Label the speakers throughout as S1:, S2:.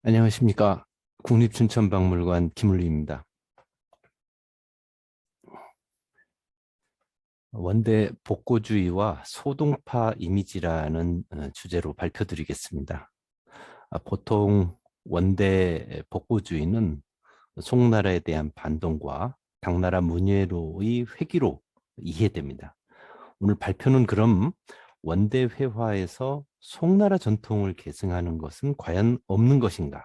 S1: 안녕하십니까. 국립춘천박물관 김을리입니다. 원대 복고주의와 소동파 이미지라는 주제로 발표드리겠습니다. 보통 원대 복고주의는 송나라에 대한 반동과 당나라 문예로의 회귀로 이해됩니다. 오늘 발표는 그럼 원대 회화에서 송나라 전통을 계승하는 것은 과연 없는 것인가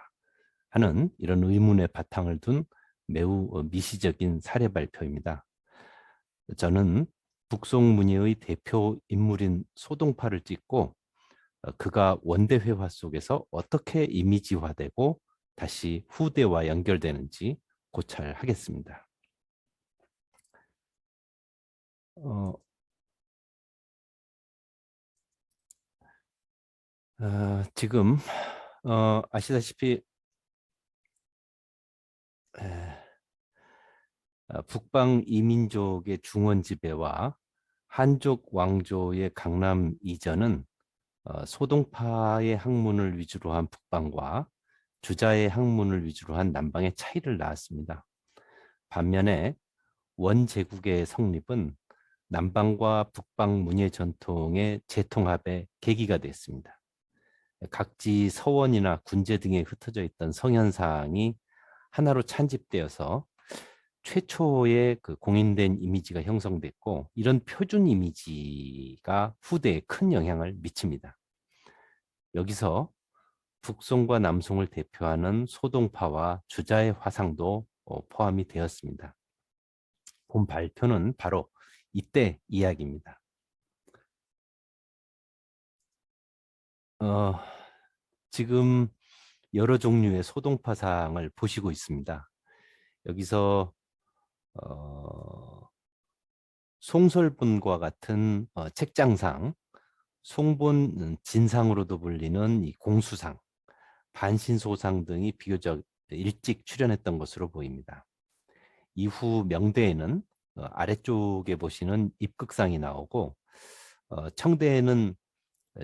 S1: 하는 이런 의문의 바탕을 둔 매우 미시적인 사례 발표입니다. 저는 북송문예의 대표 인물인 소동파를 찍고 그가 원대회화 속에서 어떻게 이미지화되고 다시 후대와 연결되는지 고찰하겠습니다. 어, 지금 아시다시피 북방 이민족의 중원 지배와 한족 왕조의 강남 이전은 소동파의 학문을 위주로 한 북방과 주자의 학문을 위주로 한 남방의 차이를 낳았습니다. 반면에 원제국의 성립은 남방과 북방 문예 전통의 재통합의 계기가 됐습니다. 각지 서원이나 군제 등에 흩어져 있던 성현상이 하나로 찬집되어서 최초의 그 공인된 이미지가 형성됐고, 이런 표준 이미지가 후대에 큰 영향을 미칩니다. 여기서 북송과 남송을 대표하는 소동파와 주자의 화상도 포함이 되었습니다. 본 발표는 바로 이때 이야기입니다. 어, 지금 여러 종류의 소동파상을 보시고 있습니다. 여기서 송설본과 같은 책장상, 송본 진상으로도 불리는 이 공수상, 반신소상 등이 비교적 일찍 출현했던 것으로 보입니다. 이후 명대에는 아래쪽에 보시는 입극상이 나오고, 청대에는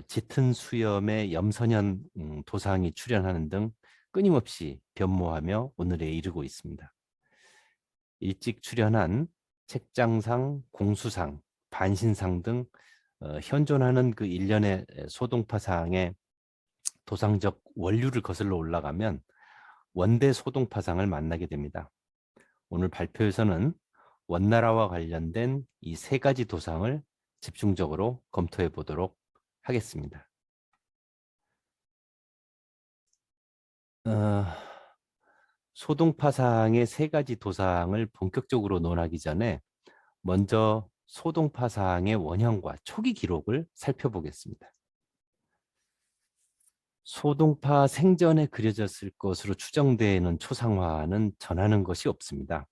S1: 짙은 수염의 염소년 도상이 출현하는 등 끊임없이 변모하며 오늘에 이르고 있습니다. 일찍 출현한 책장상, 공수상, 반신상 등 현존하는 그 일련의 소동파상의 도상적 원류를 거슬러 올라가면 원대 소동파상을 만나게 됩니다. 오늘 발표에서는 원나라와 관련된 이 세 가지 도상을 집중적으로 검토해 보도록 하겠습니다. 어, 소동파상의 세 가지 도상을 본격적으로 논하기 전에 먼저 소동파상의 원형과 초기 기록을 살펴보겠습니다. 소동파 생전에 그려졌을 것으로 추정되는 초상화는 전하는 것이 없습니다.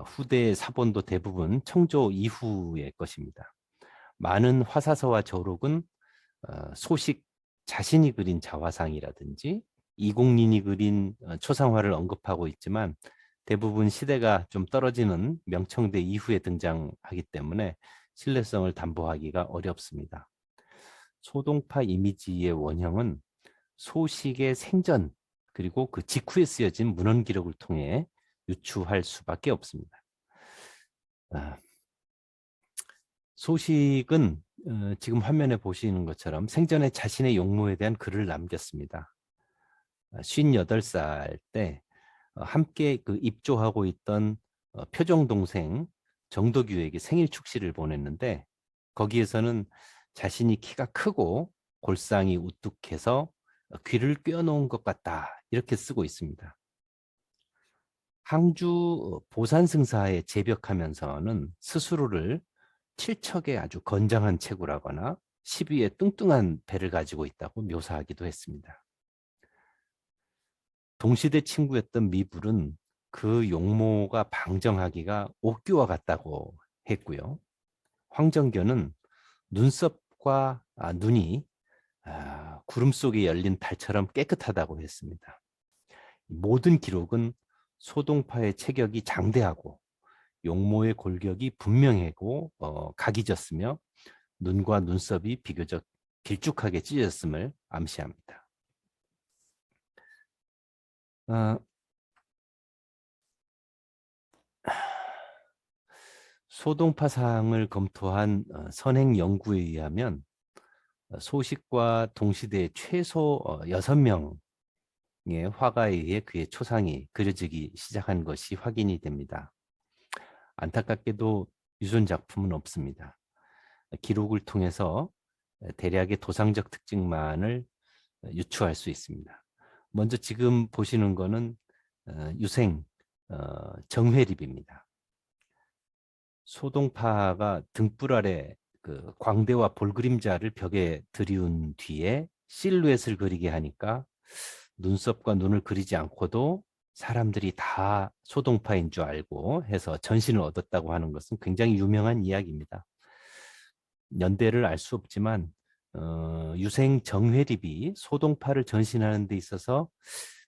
S1: 후대 사본도 대부분 청조 이후의 것입니다. 많은 화사서와 저록은 소식 자신이 그린 자화상이라든지 이공린이 그린 초상화를 언급하고 있지만, 대부분 시대가 좀 떨어지는 명청대 이후에 등장하기 때문에 신뢰성을 담보하기가 어렵습니다. 소동파 이미지의 원형은 소식의 생전 그리고 그 직후에 쓰여진 문헌 기록을 통해 유추할 수밖에 없습니다. 소식은 지금 화면에 보시는 것처럼 생전에 자신의 용모에 대한 글을 남겼습니다. 58살 때 함께 그 입조하고 있던 표정 동생 정덕유에게 생일 축시를 보냈는데, 거기에서는 자신이 키가 크고 골상이 우뚝해서 귀를 꿰어놓은 것 같다, 이렇게 쓰고 있습니다. 항주 보산승사에 재벽하면서는 스스로를 칠척의 아주 건장한 체구라거나 시비에 뚱뚱한 배를 가지고 있다고 묘사하기도 했습니다. 동시대 친구였던 미불은 그 용모가 방정하기가 옥교와 같다고 했고요. 황정교는 눈썹과 눈이 구름 속에 열린 달처럼 깨끗하다고 했습니다. 모든 기록은 소동파의 체격이 장대하고 용모의 골격이 분명하고 각이 졌으며 눈과 눈썹이 비교적 길쭉하게 찢어졌음을 암시합니다. 아, 소동파상을 검토한 선행 연구에 의하면 소식과 동시대에 최소 6명의 화가에 의해 그의 초상이 그려지기 시작한 것이 확인이 됩니다. 안타깝게도 유존 작품은 없습니다. 기록을 통해서 대략의 도상적 특징만을 유추할 수 있습니다. 먼저 지금 보시는 거는 유생 정회립입니다. 소동파가 등불 아래 그 광대와 볼그림자를 벽에 들이운 뒤에 실루엣을 그리게 하니까 눈썹과 눈을 그리지 않고도 사람들이 다 소동파인 줄 알고 해서 전신을 얻었다고 하는 것은 굉장히 유명한 이야기입니다. 연대를 알 수 없지만 유생 정회립이 소동파를 전신하는 데 있어서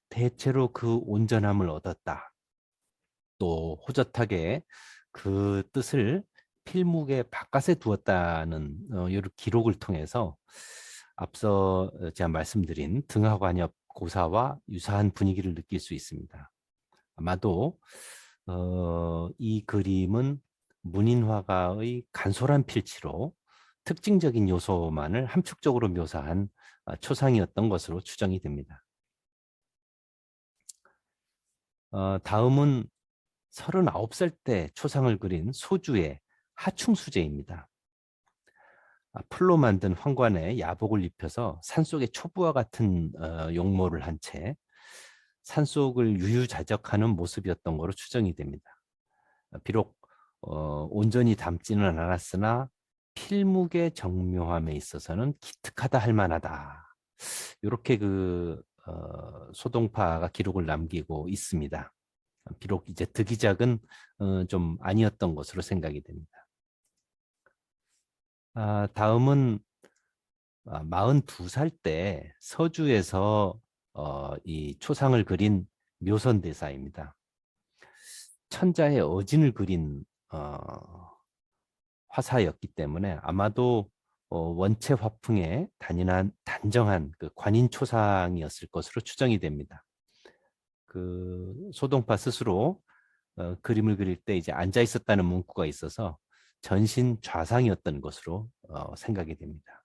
S1: 대체로 그 온전함을 얻었다. 또 호젓하게 그 뜻을 필묵의 바깥에 두었다는 이런 기록을 통해서 앞서 제가 말씀드린 등하관엽 고사와 유사한 분위기를 느낄 수 있습니다. 아마도 이 그림은 문인화가의 간솔한 필치로 특징적인 요소만을 함축적으로 묘사한 초상이었던 것으로 추정이 됩니다. 다음은 39살 때 초상을 그린 소주의 하충수제입니다. 풀로 만든 황관에 야복을 입혀서 산속의 초부와 같은 용모를 한 채 산속을 유유자적하는 모습이었던 것으로 추정이 됩니다. 비록 온전히 담지는 않았으나 필묵의 정묘함에 있어서는 기특하다 할 만하다. 이렇게 소동파가 기록을 남기고 있습니다. 비록 이제 득이작은 좀 아니었던 것으로 생각이 됩니다. 다음은 42살 때 서주에서 이 초상을 그린 묘선대사입니다. 천자의 어진을 그린 화사였기 때문에 아마도 원체 화풍에 단정한 그 관인 초상이었을 것으로 추정이 됩니다. 그 소동파 스스로 그림을 그릴 때 이제 앉아 있었다는 문구가 있어서 전신 좌상이었던 것으로 생각이 됩니다.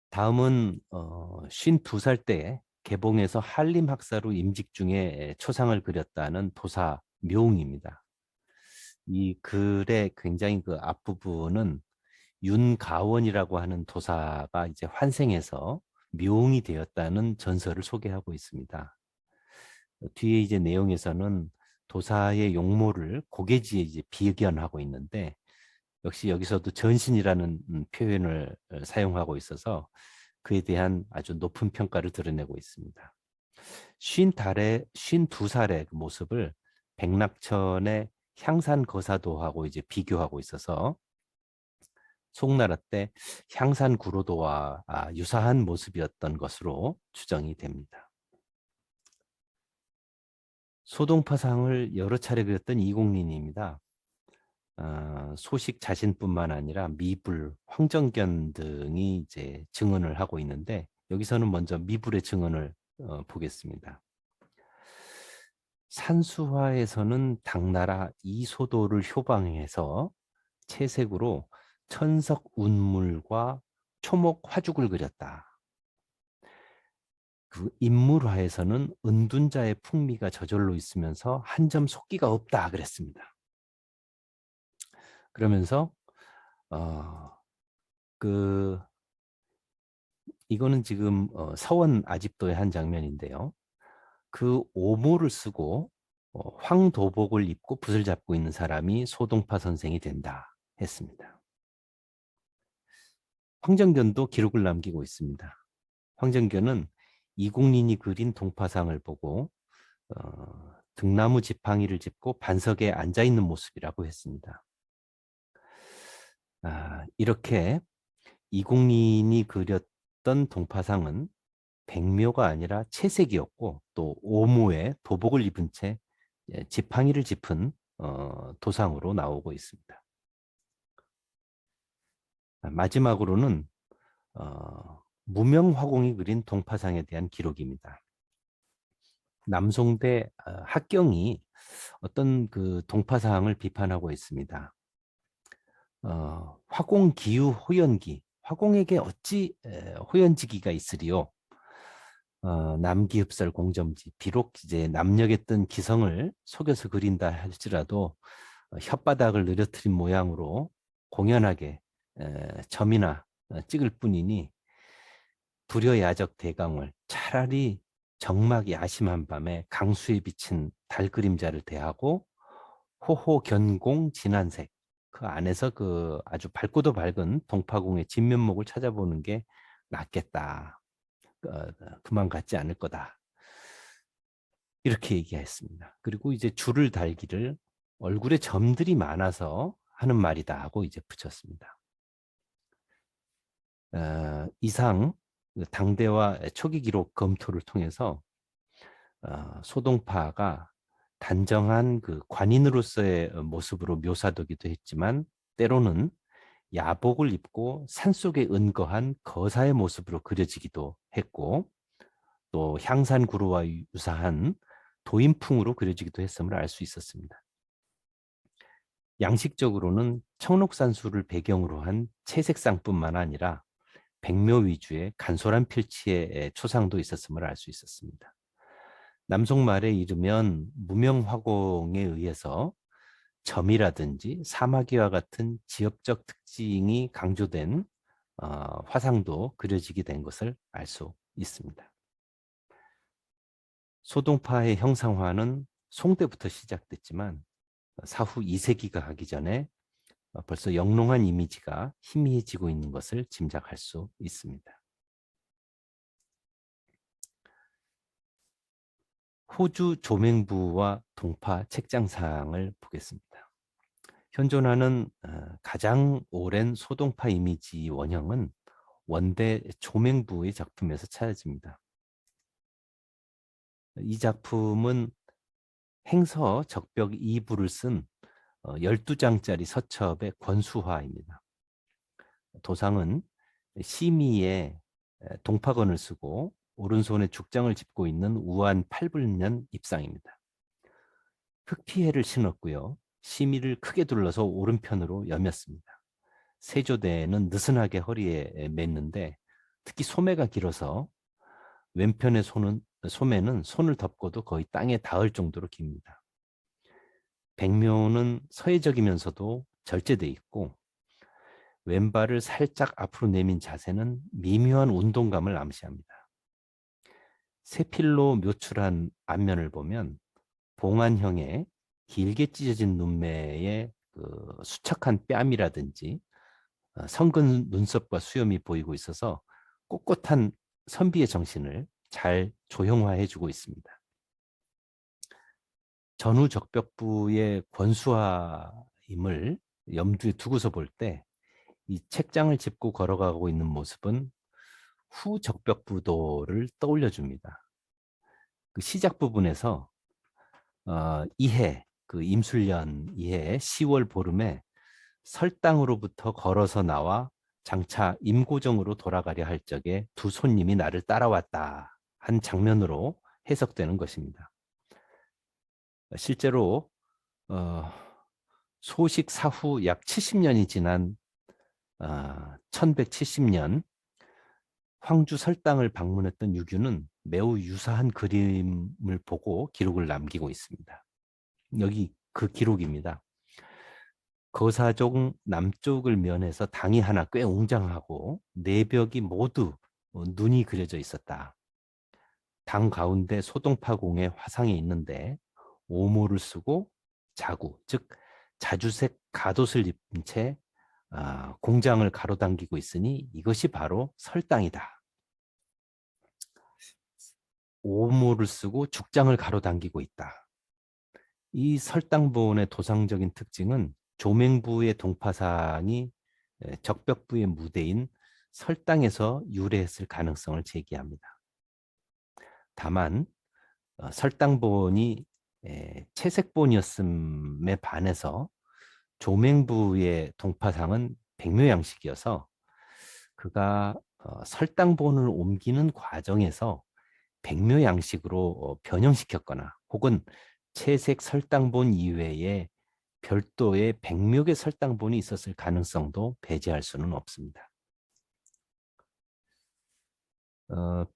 S1: 다음은 52살 때 개봉해서 한림 학사로 임직 중에 초상을 그렸다는 도사 묘웅입니다. 이 글의 굉장히 그 앞부분은 윤가원이라고 하는 도사가 이제 환생해서 묘웅이 되었다는 전설을 소개하고 있습니다. 뒤에 이제 내용에서는 도사의 용모를 고개지에 이제 비견하고 있는데 역시 여기서도 전신이라는 표현을 사용하고 있어서 그에 대한 아주 높은 평가를 드러내고 있습니다. 52살의 그 모습을 백낙천의 향산거사도하고 이제 비교하고 있어서 송나라 때 향산구로도와 유사한 모습이었던 것으로 추정이 됩니다. 소동파상을 여러 차례 그렸던 이공린입니다. 소식 자신뿐만 아니라 미불, 황정견 등이 이제 증언을 하고 있는데 여기서는 먼저 미불의 증언을 보겠습니다. 산수화에서는 당나라 이소도를 효방해서 채색으로 천석 운물과 초목 화죽을 그렸다. 그 인물화에서는 은둔자의 풍미가 저절로 있으면서 한 점 속기가 없다 그랬습니다. 그러면서 이거는 지금 서원 아집도의 한 장면인데요. 그 오모를 쓰고 황도복을 입고 붓을 잡고 있는 사람이 소동파 선생이 된다 했습니다. 황정견도 기록을 남기고 있습니다. 황정견은 이공린이 그린 동파상을 보고 등나무 지팡이를 짚고 반석에 앉아 있는 모습이라고 했습니다. 이렇게 이공린이 그렸던 동파상은 백묘가 아니라 채색이었고 또 오모에 도복을 입은 채 지팡이를 짚은 도상으로 나오고 있습니다. 마지막으로는 무명화공이 그린 동파상에 대한 기록입니다. 남송대 학경이 어떤 그 동파상을 비판하고 있습니다. 화공 기유 호연기, 화공에게 어찌 호연지기가 있으리요? 남기흡설 공점지, 비록 이제 남녘에 뜬 기성을 속여서 그린다 할지라도 혓바닥을 느려뜨린 모양으로 공연하게 점이나 찍을 뿐이니 불여야적 대강월, 차라리 정막 야심한 밤에 강수에 비친 달 그림자를 대하고 호호 견공 진한색, 그 안에서 그 아주 밝고도 밝은 동파공의 진면목을 찾아보는 게 낫겠다. 그만 같지 않을 거다. 이렇게 얘기했습니다. 그리고 이제 줄을 달기를 얼굴에 점들이 많아서 하는 말이다 하고 이제 붙였습니다. 이상 당대와 초기 기록 검토를 통해서 소동파가 단정한 그 관인으로서의 모습으로 묘사되기도 했지만 때로는 야복을 입고 산속에 은거한 거사의 모습으로 그려지기도 했고 또 향산구루와 유사한 도인풍으로 그려지기도 했음을 알 수 있었습니다. 양식적으로는 청록산수를 배경으로 한 채색상뿐만 아니라 백묘 위주의 간소한 필치의 초상도 있었음을 알 수 있었습니다. 남송말에 이르면 무명화공에 의해서 점이라든지 사마귀와 같은 지역적 특징이 강조된 화상도 그려지게 된 것을 알 수 있습니다. 소동파의 형상화는 송대부터 시작됐지만 사후 2세기가 가기 전에 벌써 영롱한 이미지가 희미해지고 있는 것을 짐작할 수 있습니다. 호주 조맹부와 동파 책장상을 보겠습니다. 현존하는 가장 오랜 소동파 이미지 원형은 원대 조맹부의 작품에서 찾아집니다. 이 작품은 행서 적벽 2부를 쓴 12장짜리 서첩의 권수화입니다. 도상은 시미에 동파건을 쓰고 오른손에 죽장을 짚고 있는 우한 팔불면 입상입니다. 흑피해를 신었고요. 시미를 크게 둘러서 오른편으로 여몄습니다. 세조대는 느슨하게 허리에 맸는데 특히 소매가 길어서 왼편의 소매는 손을 덮고도 거의 땅에 닿을 정도로 깁니다. 백묘는 서해적이면서도 절제돼 있고 왼발을 살짝 앞으로 내민 자세는 미묘한 운동감을 암시합니다. 세필로 묘출한 앞면을 보면 봉안형의 길게 찢어진 눈매에 그 수척한 뺨이라든지 성근 눈썹과 수염이 보이고 있어서 꼿꼿한 선비의 정신을 잘 조형화해주고 있습니다. 전후 적벽부의 권수화임을 염두에 두고서 볼 때 이 책장을 짚고 걸어가고 있는 모습은 후 적벽부도를 떠올려 줍니다. 그 시작 부분에서 이해, 그 임술년 이해 10월 보름에 설당으로부터 걸어서 나와 장차 임고정으로 돌아가려 할 적에 두 손님이 나를 따라왔다 한 장면으로 해석되는 것입니다. 실제로 소식 사후 약 70년이 지난 1170년 황주 설당을 방문했던 유규는 매우 유사한 그림을 보고 기록을 남기고 있습니다. 여기 그 기록입니다. 거사종 남쪽을 면해서 당이 하나 꽤 웅장하고 내벽이 모두 눈이 그려져 있었다. 당 가운데 소동파공의 화상이 있는데 오모를 쓰고 자구, 즉 자주색 가옷을 입은 채 공장을 가로당기고 있으니 이것이 바로 설당이다. 오모를 쓰고 죽장을 가로당기고 있다. 이 설당보원의 도상적인 특징은 조맹부의 동파상이 적벽부의 무대인 설당에서 유래했을 가능성을 제기합니다. 다만 설당본이 채색본이었음에 반해서 조맹부의 동파상은 백묘양식이어서 그가 설당본을 옮기는 과정에서 백묘 양식으로 변형시켰거나 혹은 채색 설당본 이외에 별도의 백묘의 설당본이 있었을 가능성도 배제할 수는 없습니다.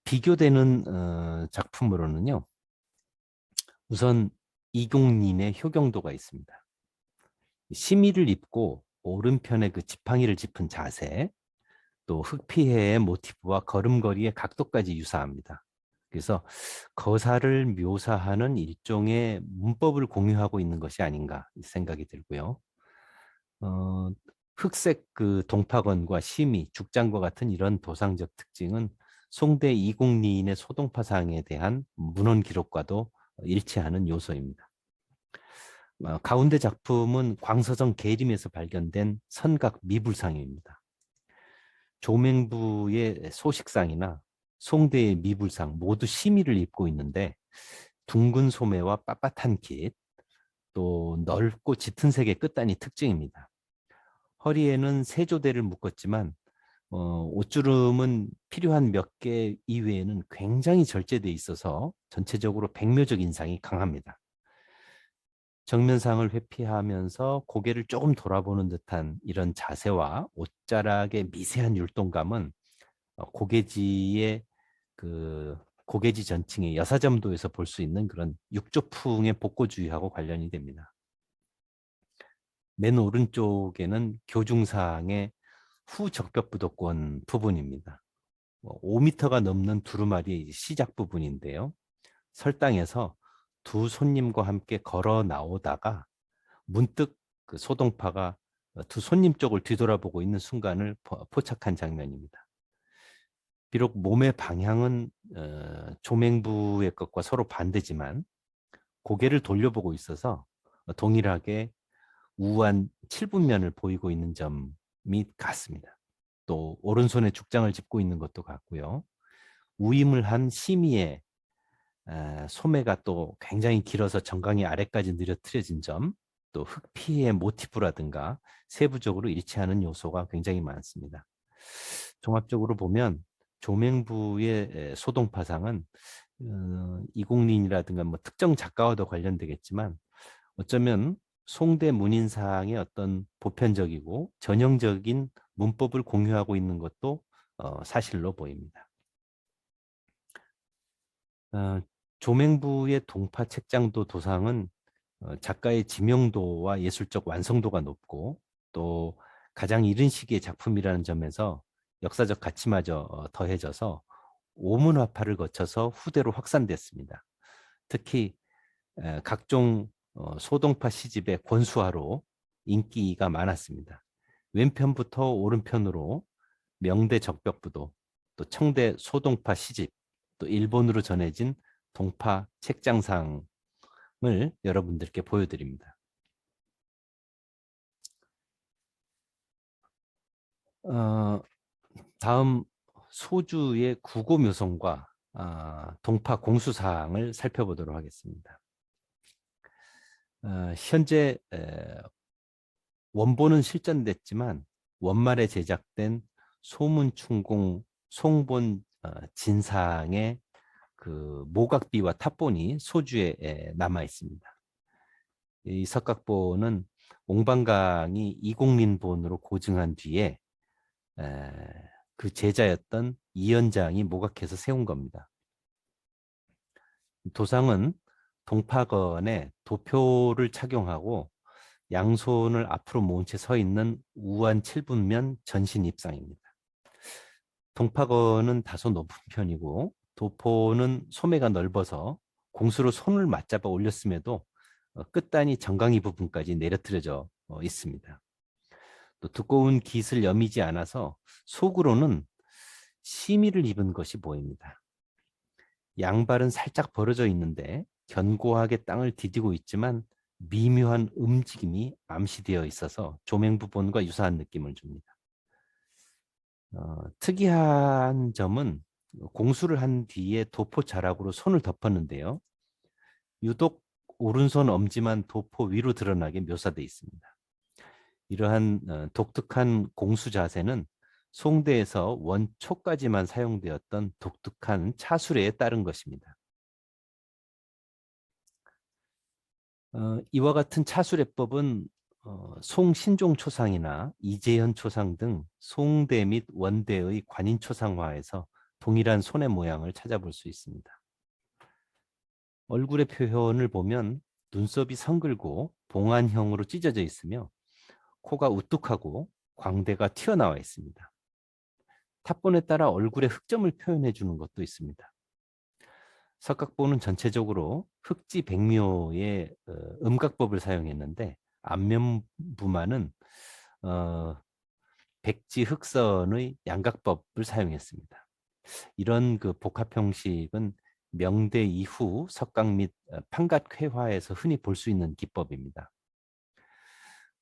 S1: 비교되는 작품으로는요. 우선 이공린의 효경도가 있습니다. 심의를 입고 오른편에 그 지팡이를 짚은 자세, 또 흑피해의 모티브와 걸음걸이의 각도까지 유사합니다. 그래서 거사를 묘사하는 일종의 문법을 공유하고 있는 것이 아닌가 생각이 들고요. 어, 흑색 그 동파건과 심의, 죽장과 같은 이런 도상적 특징은 송대 이공리인의 소동파상에 대한 문헌 기록과도 일치하는 요소입니다. 가운데 작품은 광서성 계림에서 발견된 선각 미불상입니다. 조맹부의 소식상이나 송대의 미불상 모두 심의를 입고 있는데 둥근 소매와 빳빳한 깃, 또 넓고 짙은 색의 끝단이 특징입니다. 허리에는 세조대를 묶었지만 옷주름은 필요한 몇 개 이외에는 굉장히 절제돼 있어서 전체적으로 백묘적 인상이 강합니다. 정면상을 회피하면서 고개를 조금 돌아보는 듯한 이런 자세와 옷자락의 미세한 율동감은 고개지의 그 고개지 전층의 여사점도에서 볼 수 있는 그런 육조풍의 복고주의하고 관련이 됩니다. 맨 오른쪽에는 교중상의 후적벽부도권 부분입니다. 5m가 넘는 두루마리 시작 부분인데요. 설당에서 두 손님과 함께 걸어 나오다가 문득 그 소동파가 두 손님 쪽을 뒤돌아보고 있는 순간을 포착한 장면입니다. 비록 몸의 방향은 조맹부의 것과 서로 반대지만 고개를 돌려보고 있어서 동일하게 우한 칠분면을 보이고 있는 점이 같습니다. 또 오른손에 죽장을 짚고 있는 것도 같고요. 우임을 한 심의의 소매가 또 굉장히 길어서 정강이 아래까지 느려트려진 점, 또 흑피의 모티브라든가 세부적으로 일치하는 요소가 굉장히 많습니다. 종합적으로 보면 조맹부의 소동파상은 이공린이라든가 뭐 특정 작가와도 관련되겠지만 어쩌면 송대 문인상의 어떤 보편적이고 전형적인 문법을 공유하고 있는 것도 사실로 보입니다. 조맹부의 동파 책장도 도상은 작가의 지명도와 예술적 완성도가 높고 또 가장 이른 시기의 작품이라는 점에서 역사적 가치마저 더해져서 오문화파를 거쳐서 후대로 확산됐습니다. 특히 각종 소동파 시집의 권수화로 인기가 많았습니다. 왼편부터 오른편으로 명대 적벽부도, 또 청대 소동파 시집, 또 일본으로 전해진 동파 책장상을 여러분들께 보여드립니다. 다음 소주의 구고 묘성과 동파 공수사항을 살펴보도록 하겠습니다. 현재 원본은 실전됐지만 원말에 제작된 소문충공 송본 진상의 그 모각비와 탑본이 소주에 남아 있습니다. 이 석각본은 옹방강이 이공린본으로 고증한 뒤에 그 제자였던 이연장이 모각해서 세운 겁니다. 도상은 동파건에 도표를 착용하고 양손을 앞으로 모은 채 서 있는 우한 칠분면 전신 입상입니다. 동파건은 다소 높은 편이고 도포는 소매가 넓어서 공수로 손을 맞잡아 올렸음에도 끝단이 정강이 부분까지 내려뜨려져 있습니다. 또 두꺼운 깃을 여미지 않아서 속으로는 심의를 입은 것이 보입니다. 양발은 살짝 벌어져 있는데 견고하게 땅을 디디고 있지만 미묘한 움직임이 암시되어 있어서 조맹부본과 유사한 느낌을 줍니다. 특이한 점은 공수를 한 뒤에 도포 자락으로 손을 덮었는데요. 유독 오른손 엄지만 도포 위로 드러나게 묘사되어 있습니다. 이러한 독특한 공수 자세는 송대에서 원초까지만 사용되었던 독특한 차수례에 따른 것입니다. 이와 같은 차수례법은 송신종 초상이나 이재현 초상 등 송대 및 원대의 관인 초상화에서 동일한 손의 모양을 찾아볼 수 있습니다. 얼굴의 표현을 보면 눈썹이 성글고 봉안형으로 찢어져 있으며 코가 우뚝하고 광대가 튀어나와 있습니다. 탑본에 따라 얼굴의 흑점을 표현해 주는 것도 있습니다. 석각보는 전체적으로 흑지백묘의 음각법을 사용했는데 안면부만은 백지흑선의 양각법을 사용했습니다. 이런 그 복합 형식은 명대 이후 석각 및 판각회화에서 흔히 볼 수 있는 기법입니다.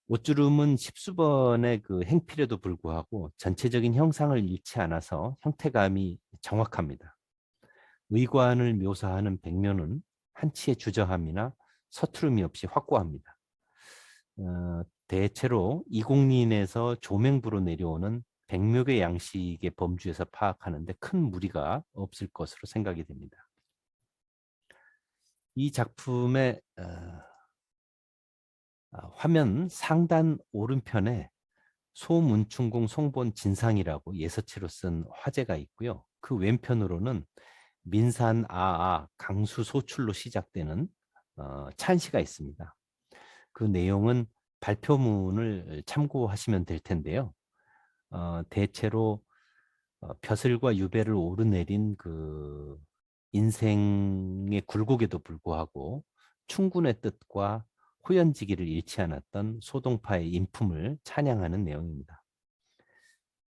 S1: 옷주름은 십수번의 그 행필에도 불구하고 전체적인 형상을 잃지 않아서 형태감이 정확합니다. 의관을 묘사하는 백묘는 한치의 주저함이나 서투름이 없이 확고합니다. 대체로 이공린에서 조명부로 내려오는 백묘의 양식의 범주에서 파악하는데 큰 무리가 없을 것으로 생각이 됩니다. 이 작품의 화면 상단 오른편에 소문충공 송본 진상이라고 예서치로 쓴 화제가 있고요. 그 왼편으로는 민산 아아 강수 소출로 시작되는 찬시가 있습니다. 그 내용은 발표문을 참고하시면 될 텐데요. 대체로 벼슬과 유배를 오르내린 그 인생의 굴곡에도 불구하고 충군의 뜻과 호연지기를 잃지 않았던 소동파의 인품을 찬양하는 내용입니다.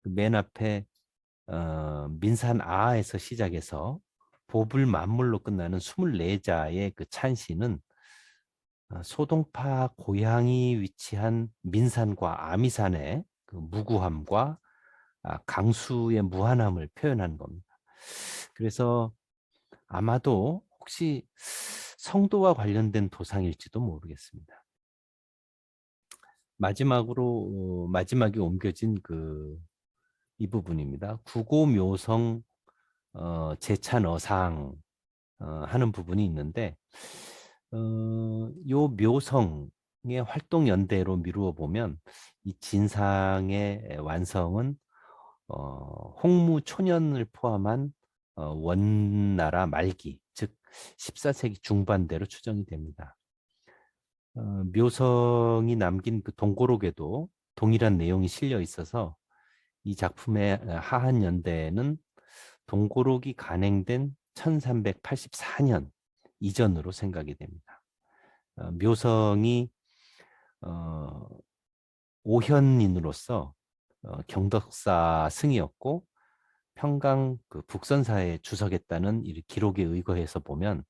S1: 맨 앞에 민산 아에서 시작해서 보불 만물로 끝나는 24자의 그 찬시는 소동파 고향이 위치한 민산과 아미산의 그 무구함과 강수의 무한함을 표현한 겁니다. 그래서 아마도 혹시 성도와 관련된 도상일지도 모르겠습니다. 마지막으로 마지막에 옮겨진 그 이 부분입니다. 구고묘성 제찬어상 하는 부분이 있는데 요 묘성의 활동 연대로 미루어 보면 이 진상의 완성은 홍무초년을 포함한 원나라 말기, 즉 14세기 중반대로 추정이 됩니다. 묘성이 남긴 그 동고록에도 동일한 내용이 실려 있어서 이 작품의 하한 연대는 동고록이 간행된 1384년 이전으로 생각이 됩니다. 묘성이 오현인으로서 경덕사 승이었고 평강 그 북선사에 주석했다는 이 기록에 의거해서 보면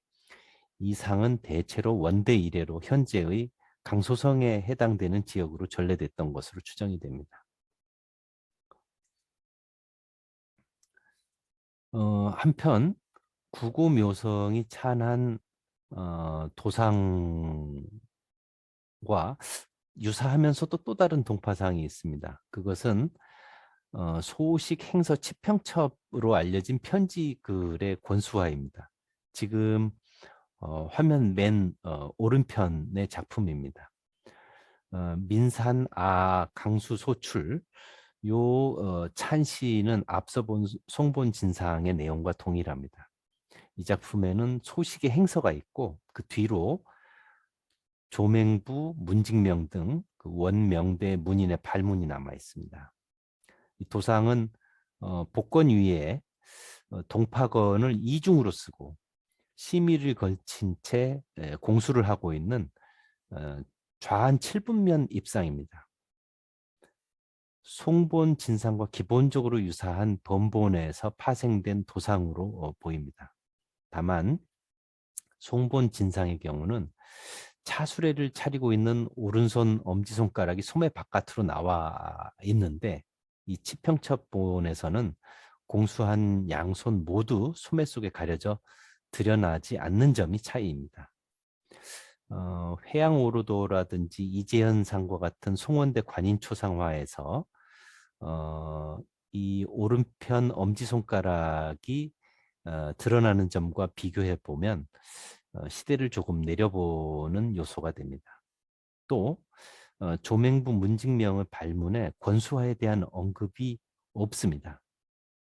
S1: 이 상은 대체로 원대 이래로 현재의 강소성에 해당되는 지역으로 전래됐던 것으로 추정이 됩니다. 한편 구고묘성이 찬한 도상과 유사하면서도 또 다른 동파상이 있습니다. 그것은 소식 행서 치평첩으로 알려진 편지글의 권수화입니다. 지금 화면 맨 오른편의 작품입니다. 민산 강수 소출 요 찬시는 앞서 본 송본 진상의 내용과 동일합니다. 이 작품에는 소식의 행서가 있고 그 뒤로 조맹부, 문직명 등 그 원명대 문인의 발문이 남아 있습니다. 이 도상은 복권 위에 동파건을 이중으로 쓰고 심의를 걸친 채 공수를 하고 있는 좌한 7분면 입상입니다. 송본 진상과 기본적으로 유사한 번본에서 파생된 도상으로 보입니다. 다만 송본 진상의 경우는 차수레를 차리고 있는 오른손 엄지손가락이 소매 바깥으로 나와 있는데 이 치평첩본에서는 공수한 양손 모두 소매 속에 가려져 드러나지 않는 점이 차이입니다. 회양오르도라든지 이재현상과 같은 송원대 관인초상화에서 이 오른편 엄지손가락이 드러나는 점과 비교해 보면 시대를 조금 내려보는 요소가 됩니다. 또 조맹부 문직명의 발문에 권수화에 대한 언급이 없습니다.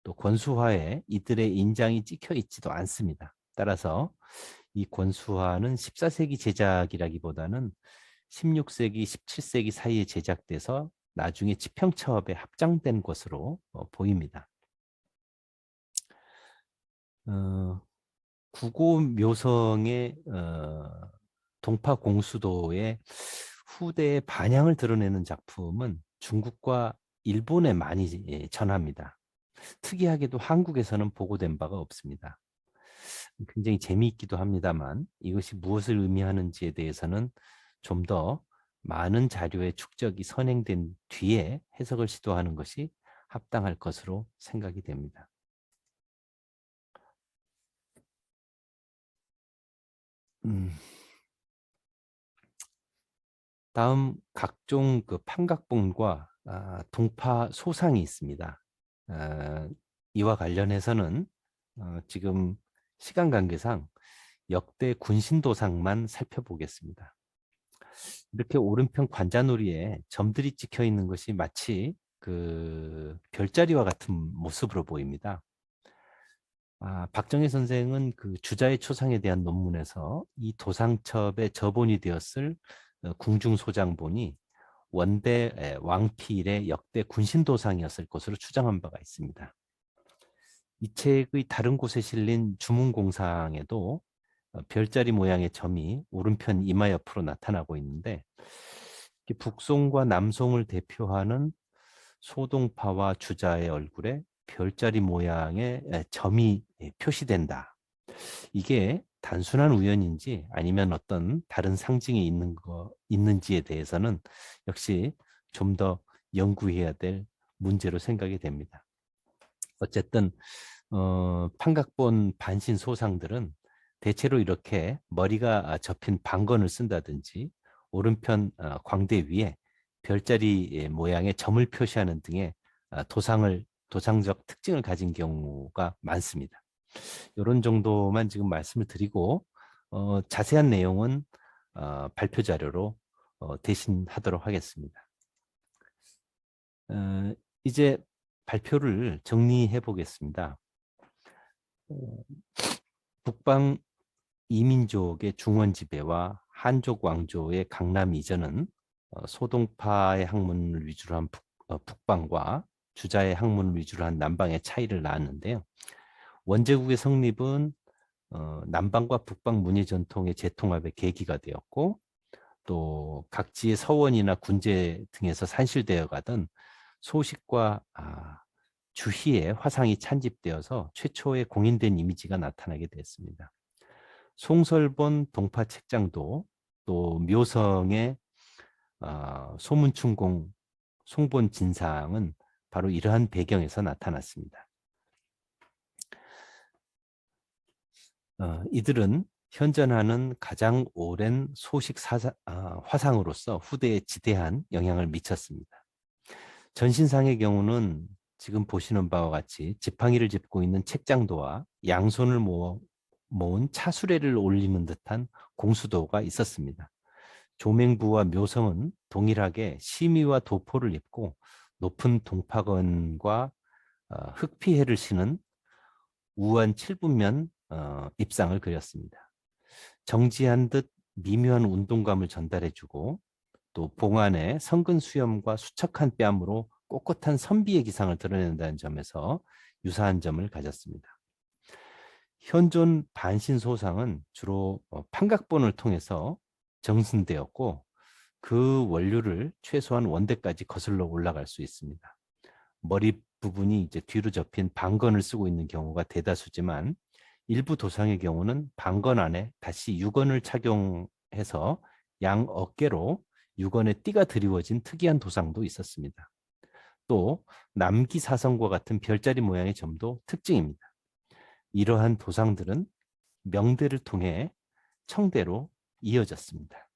S1: 또 권수화에 이들의 인장이 찍혀 있지도 않습니다. 따라서 이 권수화는 14세기 제작이라기보다는 16세기, 17세기 사이에 제작돼서 나중에 지평차업에 합장된 것으로 보입니다. 구고 묘성의 동파 공수도의 후대의 반향을 드러내는 작품은 중국과 일본에 많이 전합니다. 특이하게도 한국에서는 보고된 바가 없습니다. 굉장히 재미있기도 합니다만 이것이 무엇을 의미하는지에 대해서는 좀 더 많은 자료의 축적이 선행된 뒤에 해석을 시도하는 것이 합당할 것으로 생각이 됩니다. 다음 각종 그 판각본과 동파 소상이 있습니다. 이와 관련해서는 지금 시간 관계상 역대 군신도상만 살펴보겠습니다. 이렇게 오른편 관자놀이에 점들이 찍혀 있는 것이 마치 그 별자리와 같은 모습으로 보입니다. 박정희 선생은 그 주자의 초상에 대한 논문에서 이 도상첩의 저본이 되었을 궁중소장본이 원대 왕필의 역대 군신도상이었을 것으로 추정한 바가 있습니다. 이 책의 다른 곳에 실린 주문공상에도 별자리 모양의 점이 오른편 이마 옆으로 나타나고 있는데 북송과 남송을 대표하는 소동파와 주자의 얼굴에 별자리 모양의 점이 표시된다. 이게 단순한 우연인지 아니면 어떤 다른 상징이 있는지에 대해서는 역시 좀 더 연구해야 될 문제로 생각이 됩니다. 어쨌든 판각본 반신 소상들은 대체로 이렇게 머리가 접힌 방건을 쓴다든지 오른편 광대 위에 별자리 모양의 점을 표시하는 등의 도상적 특징을 가진 경우가 많습니다. 이런 정도만 지금 말씀을 드리고 자세한 내용은 발표 자료로 대신하도록 하겠습니다. 이제 발표를 정리해 보겠습니다. 북방 이민족의 중원 지배와 한족 왕조의 강남 이전은 소동파의 학문을 위주로 한 북방과 주자의 학문을 위주로 한 남방의 차이를 낳았는데요. 원제국의 성립은 남방과 북방 문예 전통의 재통합의 계기가 되었고 또 각지의 서원이나 군제 등에서 산실되어 가던 소식과 주희의 화상이 찬집되어서 최초의 공인된 이미지가 나타나게 되었습니다. 송설본 동파 책장도 또 묘성의 소문충공 송본 진상은 바로 이러한 배경에서 나타났습니다. 이들은 현존하는 가장 오랜 소식 화상으로서 후대에 지대한 영향을 미쳤습니다. 전신상의 경우는 지금 보시는 바와 같이 지팡이를 짚고 있는 책장도와 양손을 모은 차수레를 올리는 듯한 공수도가 있었습니다. 조맹부와 묘성은 동일하게 심의와 도포를 입고 높은 동파건과 흑피해를 신은 우한 칠분면 입상을 그렸습니다. 정지한 듯 미묘한 운동감을 전달해주고 또 봉안의 성근 수염과 수척한 뺨으로 꼿꼿한 선비의 기상을 드러낸다는 점에서 유사한 점을 가졌습니다. 현존 반신소상은 주로 판각본을 통해서 정승되었고 그 원료를 최소한 원대까지 거슬러 올라갈 수 있습니다. 머리 부분이 이제 뒤로 접힌 방건을 쓰고 있는 경우가 대다수지만 일부 도상의 경우는 방건 안에 다시 유건을 착용해서 양 어깨로 유건에 띠가 드리워진 특이한 도상도 있었습니다. 또 남기사성과 같은 별자리 모양의 점도 특징입니다. 이러한 도상들은 명대를 통해 청대로 이어졌습니다.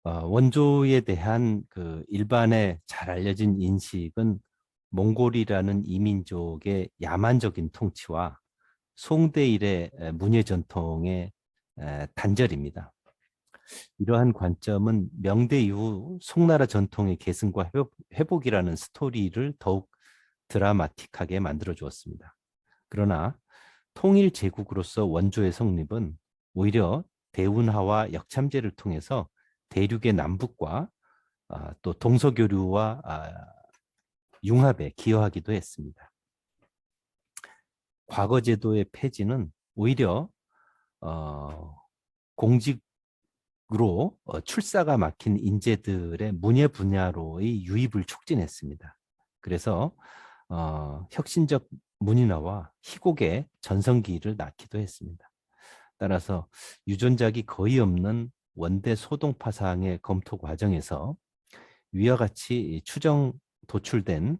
S1: 원조에 대한 그 일반의 잘 알려진 인식은 몽골이라는 이민족의 야만적인 통치와 송대 일의 문예 전통의 단절입니다. 이러한 관점은 명대 이후 송나라 전통의 계승과 회복이라는 스토리를 더욱 드라마틱하게 만들어 주었습니다. 그러나 통일 제국으로서 원조의 성립은 오히려 대운하와 역참제를 통해서 대륙의 남북과 또 동서교류와 융합에 기여하기도 했습니다. 과거 제도의 폐지는 오히려 공직으로 출사가 막힌 인재들의 문예 분야로의 유입을 촉진했습니다. 그래서 혁신적 문인화와 희곡의 전성기를 낳기도 했습니다. 따라서 유전작이 거의 없는 원대 소동파상의 검토 과정에서 위와 같이 추정 도출된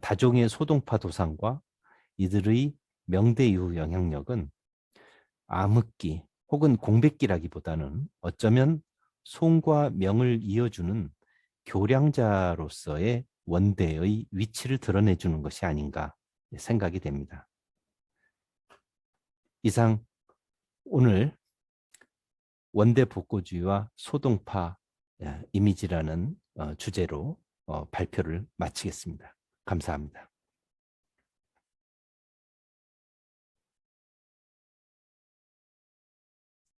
S1: 다종의 소동파 도상과 이들의 명대 이후 영향력은 암흑기 혹은 공백기라기보다는 어쩌면 송과 명을 이어주는 교량자로서의 원대의 위치를 드러내주는 것이 아닌가 생각이 됩니다. 이상 오늘 원대 복고주의와 소동파 이미지라는 주제로 발표를 마치겠습니다. 감사합니다.